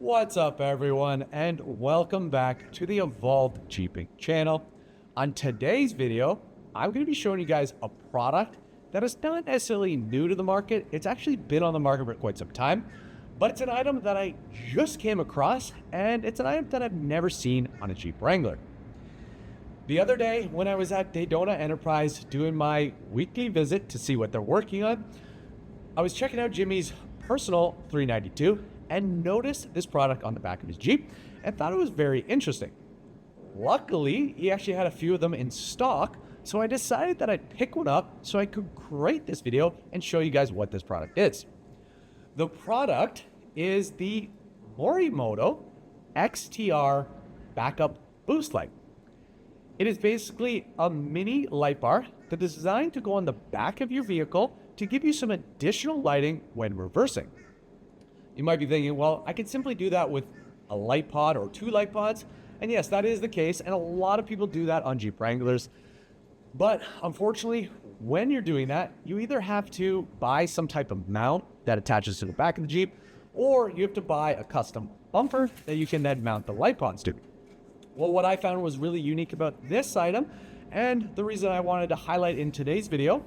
What's up, everyone, and welcome back to the Evolved Jeeping channel. On today's video, I'm going to be showing you guys a product that is not necessarily new to the market. It's actually been on the market for quite some time, but it's an item that I just came across, and it's an item that I've never seen on a Jeep Wrangler. The other day, when I was at Dedona Enterprise doing my weekly visit to see what they're working on, I was checking out Jimmy's personal 392 and noticed this product on the back of his Jeep and thought it was very interesting. Luckily, he actually had a few of them in stock, so I decided that I'd pick one up so I could create this video and show you guys what this product is. The product is the Morimoto XTR backup boost light. It is basically a mini light bar that is designed to go on the back of your vehicle to give you some additional lighting when reversing. You might be thinking, well, I can simply do that with a light pod or two light pods. And yes, that is the case. And a lot of people do that on Jeep Wranglers. But unfortunately, when you're doing that, you either have to buy some type of mount that attaches to the back of the Jeep, or you have to buy a custom bumper that you can then mount the light pods to. Well, what I found was really unique about this item, and the reason I wanted to highlight in today's video,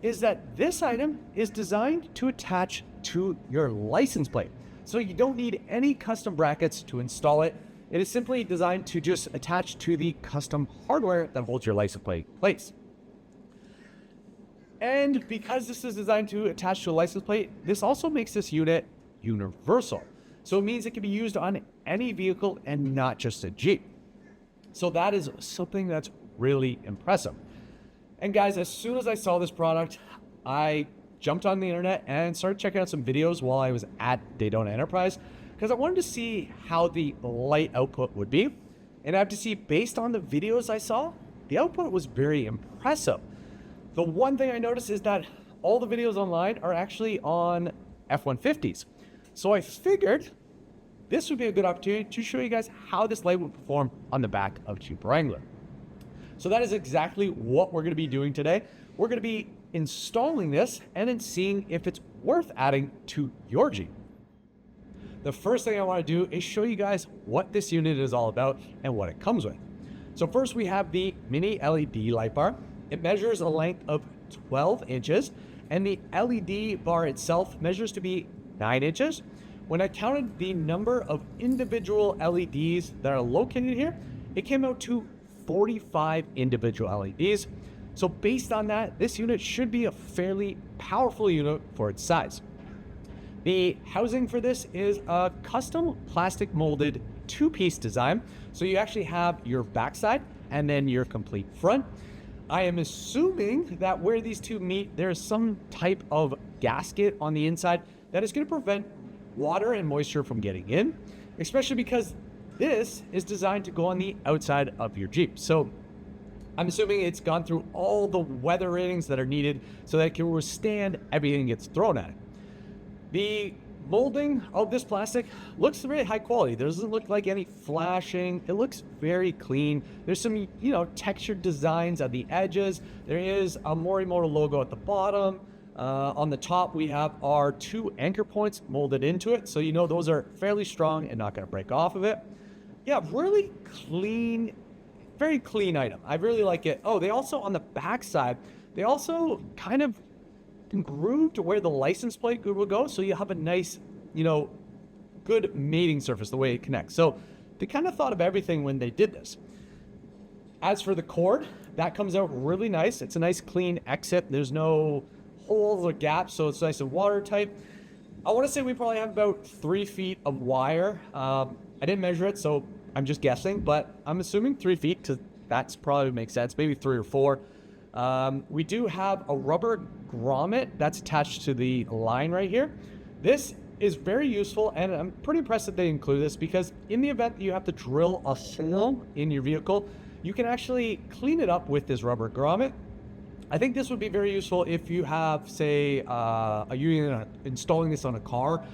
is that this item is designed to attach to your license plate. So you don't need any custom brackets to install it. It is simply designed to just attach to the custom hardware that holds your license plate in place. And because this is designed to attach to a license plate, this also makes this unit universal. So it means it can be used on any vehicle and not just a Jeep. So that is something that's really impressive. And guys, as soon as I saw this product, I jumped on the internet and started checking out some videos while I was at Dedona Enterprise because I wanted to see how the light output would be. And I have to see, based on the videos I saw, the output was very impressive. The one thing I noticed is that all the videos online are actually on F-150s. So I figured this would be a good opportunity to show you guys how this light would perform on the back of Jeep Wrangler. So that is exactly what we're going to be doing today. We're going to be installing this and then seeing if it's worth adding to your Jeep. The first thing I want to do is show you guys what this unit is all about and what it comes with. So first we have the mini LED light bar. It measures a length of 12 inches and the LED bar itself measures to be 9 inches. When I counted the number of individual LEDs that are located here, it came out to 45 individual LEDs. So based on that, this unit should be a fairly powerful unit for its size. The housing for this is a custom plastic molded two-piece design. So you actually have your backside and then your complete front. I am assuming that where these two meet, there is some type of gasket on the inside that is going to prevent water and moisture from getting in, especially because this is designed to go on the outside of your Jeep. So I'm assuming it's gone through all the weather ratings that are needed so that it can withstand everything that gets thrown at it. The molding of this plastic looks very high quality. There doesn't look like any flashing. It looks very clean. There's some, textured designs at the edges. There is a Morimoto logo at the bottom. On the top, we have our two anchor points molded into it. So those are fairly strong and not going to break off of it. Yeah, really clean, very clean item. I really like it. Oh, they also, on the back side, they also kind of grooved to where the license plate will go. So you have a nice, good mating surface, the way it connects. So they kind of thought of everything when they did this. As for the cord, that comes out really nice. It's a nice clean exit. There's no holes or gaps, so it's nice and watertight. I want to say we probably have about 3 feet of wire. I didn't measure it, so I'm just guessing, but I'm assuming 3 feet, because that's probably makes sense, maybe 3 or 4. We do have a rubber grommet that's attached to the line right here. This is very useful, and I'm pretty impressed that they include this, because in the event that you have to drill a hole in your vehicle, you can actually clean it up with this rubber grommet. I think this would be very useful if you have, say, you're installing this on a car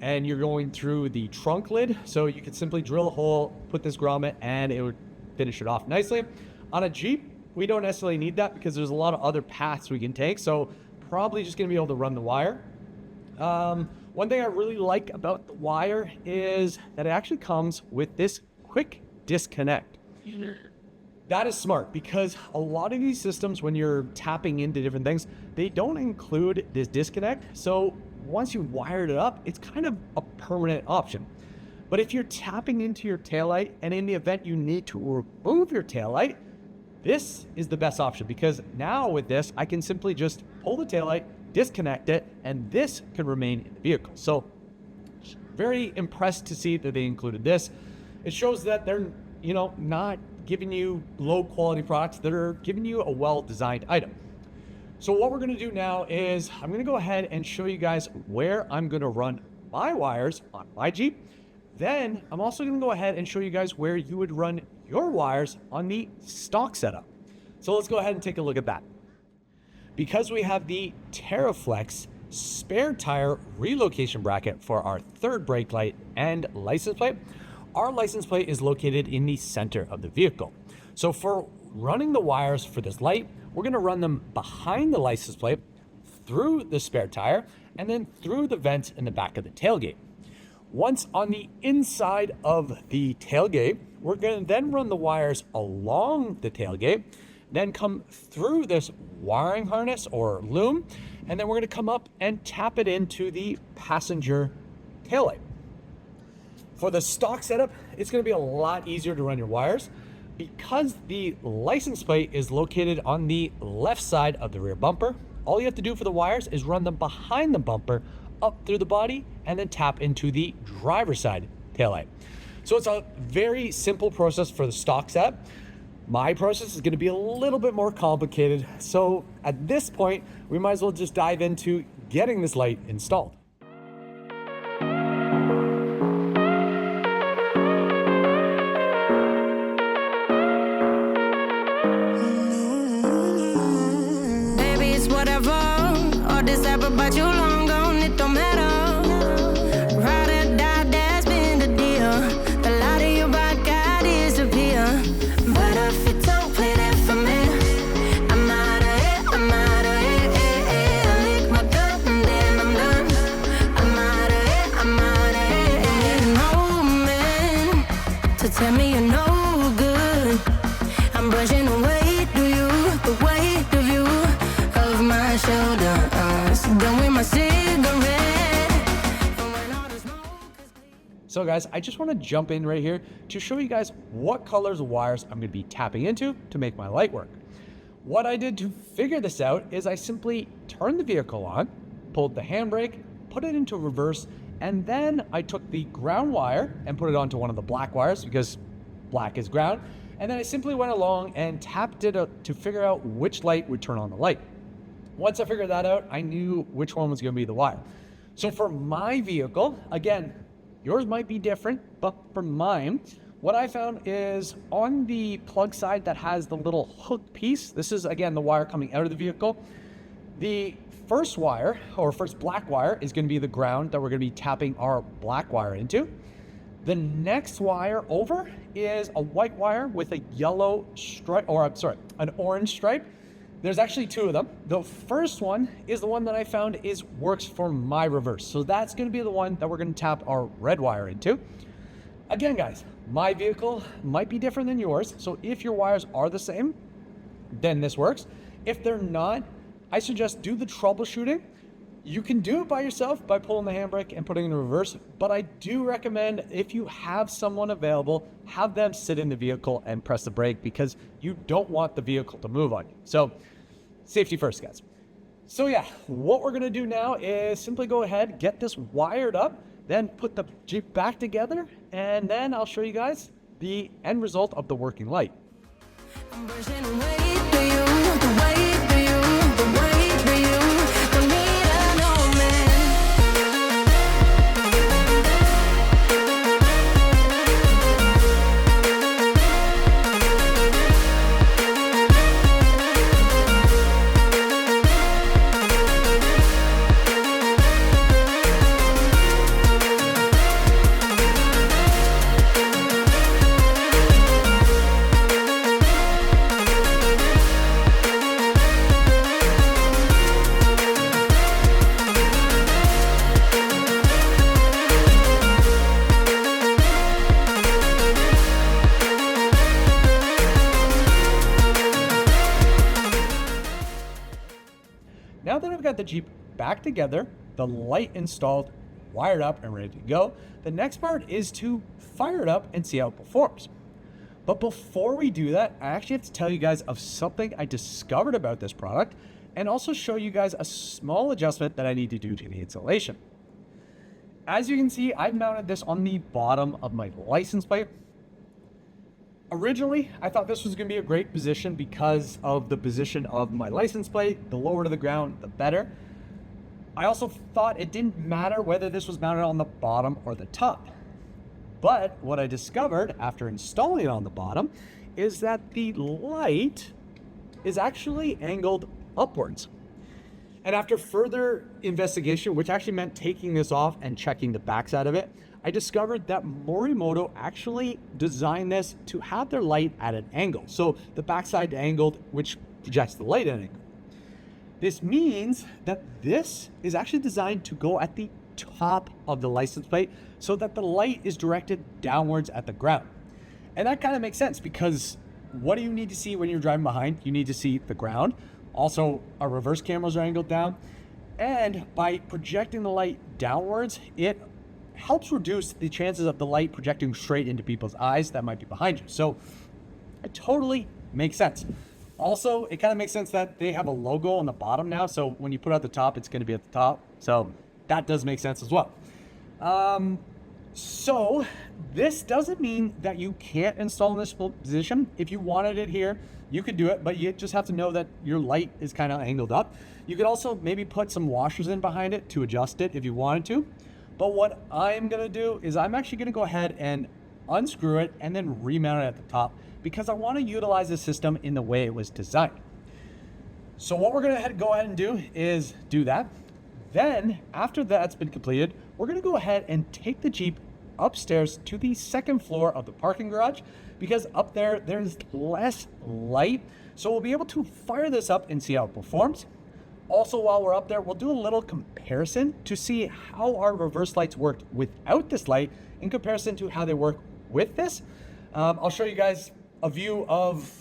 and you're going through the trunk lid. So you could simply drill a hole, put this grommet, and it would finish it off nicely. On a Jeep, we don't necessarily need that because there's a lot of other paths we can take. So probably just going to be able to run the wire. One thing I really like about the wire is that it actually comes with this quick disconnect. That is smart because a lot of these systems, when you're tapping into different things, they don't include this disconnect. So once you've wired it up, it's kind of a permanent option. But if you're tapping into your taillight and in the event you need to remove your taillight, this is the best option because now with this, I can simply just pull the taillight, disconnect it, and this can remain in the vehicle. So very impressed to see that they included this. It shows that they're, not giving you low quality products, that are giving you a well-designed item. So what we're gonna do now is I'm gonna go ahead and show you guys where I'm gonna run my wires on my Jeep. Then I'm also gonna go ahead and show you guys where you would run your wires on the stock setup. So let's go ahead and take a look at that. Because we have the TerraFlex spare tire relocation bracket for our third brake light and license plate, our license plate is located in the center of the vehicle. So for running the wires for this light, we're gonna run them behind the license plate, through the spare tire, and then through the vents in the back of the tailgate. Once on the inside of the tailgate, we're gonna then run the wires along the tailgate, then come through this wiring harness or loom, and then we're gonna come up and tap it into the passenger taillight. For the stock setup, it's gonna be a lot easier to run your wires because the license plate is located on the left side of the rear bumper. All you have to do for the wires is run them behind the bumper, up through the body, and then tap into the driver's side taillight. So it's a very simple process for the stock setup. My process is gonna be a little bit more complicated. So at this point, we might as well just dive into getting this light installed. But you long gone, it don't matter. Ride or die, that's been the deal. The light of your bike, I disappear. But if you don't play that for me, I'm out of it, I'm out of it. I lick my gun and then I'm done. I'm out of it, I'm out of it. No man to tell me you're no good. I'm brushing the weight of you of my shoulder. Done with my cigarette. So guys, I just want to jump in right here to show you guys what colors of wires I'm going to be tapping into to make my light work. What I did to figure this out is I simply turned the vehicle on, pulled the handbrake, put it into reverse, and then I took the ground wire and put it onto one of the black wires because black is ground. And then I simply went along and tapped it to figure out which light would turn on the light. Once I figured that out, I knew which one was going to be the wire. So for my vehicle, again, yours might be different, but for mine, what I found is on the plug side that has the little hook piece, this is again the wire coming out of the vehicle. The first wire, or first black wire, is going to be the ground that we're going to be tapping our black wire into. The next wire over is a white wire with a yellow stripe, or I'm sorry, an orange stripe. There's actually two of them. The first one is the one that I found works for my reverse. So that's gonna be the one that we're gonna tap our red wire into. Again, guys, my vehicle might be different than yours. So if your wires are the same, then this works. If they're not, I suggest do the troubleshooting. You can do it by yourself by pulling the handbrake and putting it in reverse, but I do recommend if you have someone available, have them sit in the vehicle and press the brake because you don't want the vehicle to move on you. So safety first, guys. So yeah, what we're gonna do now is simply go ahead, get this wired up, then put the Jeep back together, and then I'll show you guys the end result of the working light. I'm brushing away to you, the way to you, the way to you. Don't need a no man. Jeep back together, the light installed, wired up, and ready to go, the next part is to fire it up and see how it performs. But before we do that, I actually have to tell you guys of something I discovered about this product and also show you guys a small adjustment that I need to do to the insulation. As you can see, I've mounted this on the bottom of my license plate. Originally, I thought this was going to be a great position because of the position of my license plate. The lower to the ground, the better. I also thought it didn't matter whether this was mounted on the bottom or the top. But what I discovered after installing it on the bottom is that the light is actually angled upwards. And after further investigation, which actually meant taking this off and checking the backside of it, I discovered that Morimoto actually designed this to have their light at an angle. So the backside angled, which projects the light at an angle. This means that this is actually designed to go at the top of the license plate so that the light is directed downwards at the ground. And that kind of makes sense because what do you need to see when you're driving behind? You need to see the ground. Also, our reverse cameras are angled down. And by projecting the light downwards, it helps reduce the chances of the light projecting straight into people's eyes that might be behind you. So it totally makes sense. Also, it kind of makes sense that they have a logo on the bottom now. So when you put it at the top, it's going to be at the top. So that does make sense as well. So this doesn't mean that you can't install in this position. If you wanted it here, you could do it, but you just have to know that your light is kind of angled up. You could also maybe put some washers in behind it to adjust it if you wanted to. But what I'm going to do is I'm actually going to go ahead and unscrew it and then remount it at the top because I want to utilize the system in the way it was designed. So what we're going to go ahead and do is do that. Then after that's been completed, we're going to go ahead and take the Jeep upstairs to the second floor of the parking garage because up there, there's less light. So we'll be able to fire this up and see how it performs. Also, while we're up there, we'll do a little comparison to see how our reverse lights worked without this light in comparison to how they work with this. I'll show you guys a view of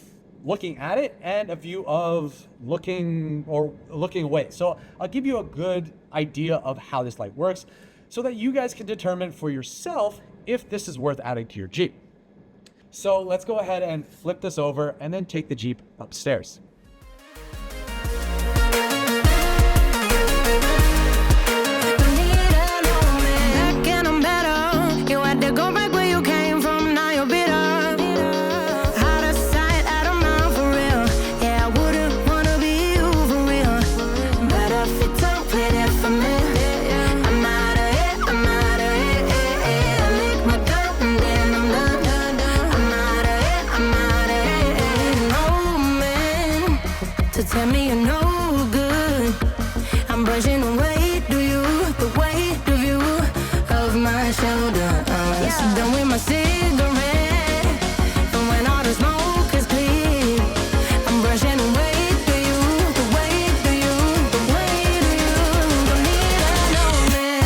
looking at it and a view of looking away. So I'll give you a good idea of how this light works so that you guys can determine for yourself if this is worth adding to your Jeep. So let's go ahead and flip this over and then take the Jeep upstairs. Tell me you're no good. I'm brushing away, the weight of you, of my shoulder. Done with my cigarette, and when all the smoke is clear, I'm brushing away the weight of you, the weight of you. Don't need a man.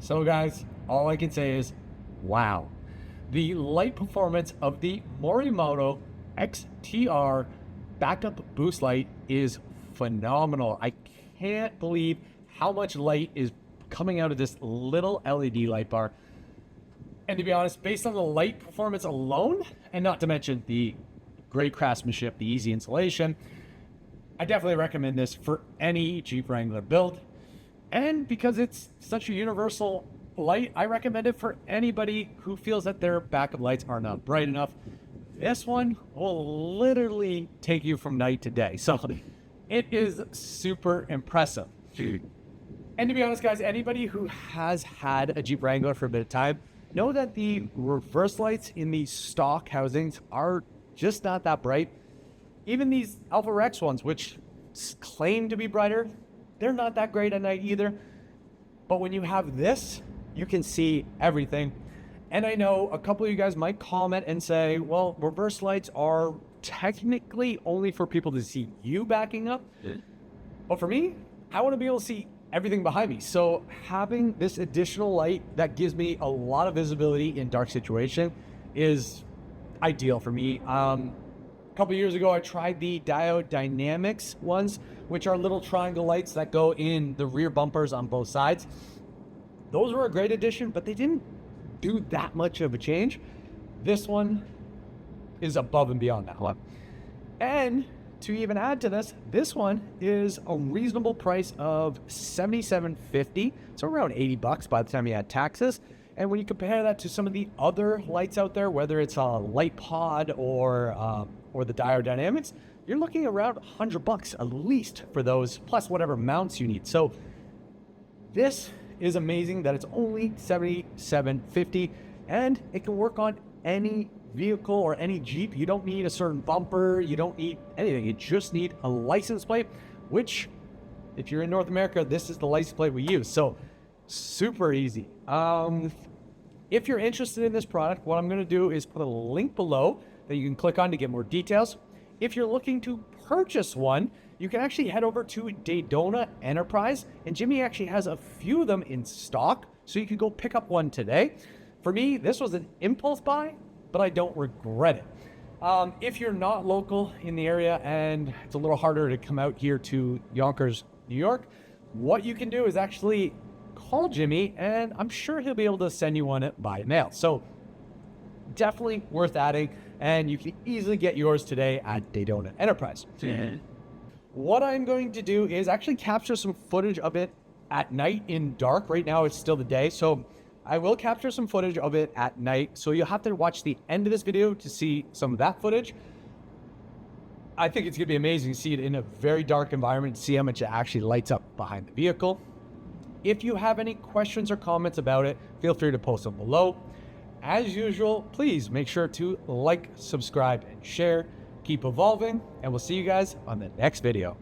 So guys, all I can say is, wow. The light performance of the Morimoto XTR backup boost light is phenomenal. I can't believe how much light is coming out of this little LED light bar. And to be honest, based on the light performance alone, and not to mention the great craftsmanship, the easy installation, I definitely recommend this for any Jeep Wrangler build. And because it's such a universal light, I recommend it for anybody who feels that their backup lights are not bright enough. This one will literally take you from night to day. So it is super impressive. And to be honest, guys, anybody who has had a Jeep Wrangler for a bit of time, know that the reverse lights in the stock housings are just not that bright. Even these Alpha Rex ones, which claim to be brighter, they're not that great at night either. But when you have this, you can see everything. And I know a couple of you guys might comment and say, well, reverse lights are technically only for people to see you backing up. But for me, I want to be able to see everything behind me. So having this additional light that gives me a lot of visibility in dark situation is ideal for me. A couple of years ago, I tried the Diode Dynamics ones, which are little triangle lights that go in the rear bumpers on both sides. Those were a great addition, but they didn't do that much of a change. This one is above and beyond that one. And to even add to this, this one is a reasonable price of $77.50, so around $80 by the time you add taxes. And when you compare that to some of the other lights out there, whether it's a Light Pod or the Diode Dynamics, you're looking around $100 at least for those, plus whatever mounts you need. So this is amazing that it's only $77.50, and it can work on any vehicle or any Jeep. You don't need a certain bumper, you don't need anything, you just need a license plate, which if you're in North America, this is the license plate we use. So super easy. If you're interested in this product, what I'm going to do is put a link below that you can click on to get more details. If you're looking to purchase one, you can actually head over to Dedona Enterprise, and Jimmy actually has a few of them in stock, so you can go pick up one today. For me, this was an impulse buy, but I don't regret it. If you're not local in the area and it's a little harder to come out here to Yonkers, New York, what you can do is actually call Jimmy, and I'm sure he'll be able to send you one by mail. So definitely worth adding, and you can easily get yours today at Dedona Enterprise. What I'm going to do is actually capture some footage of it at night in dark. Right now it's still the day, so I will capture some footage of it at night. So you'll have to watch the end of this video to see some of that footage. I think it's gonna be amazing to see it in a very dark environment, see how much it actually lights up behind the vehicle. If you have any questions or comments about it, feel free to post them below. As usual, please make sure to like, subscribe, and share. Keep evolving, and we'll see you guys on the next video.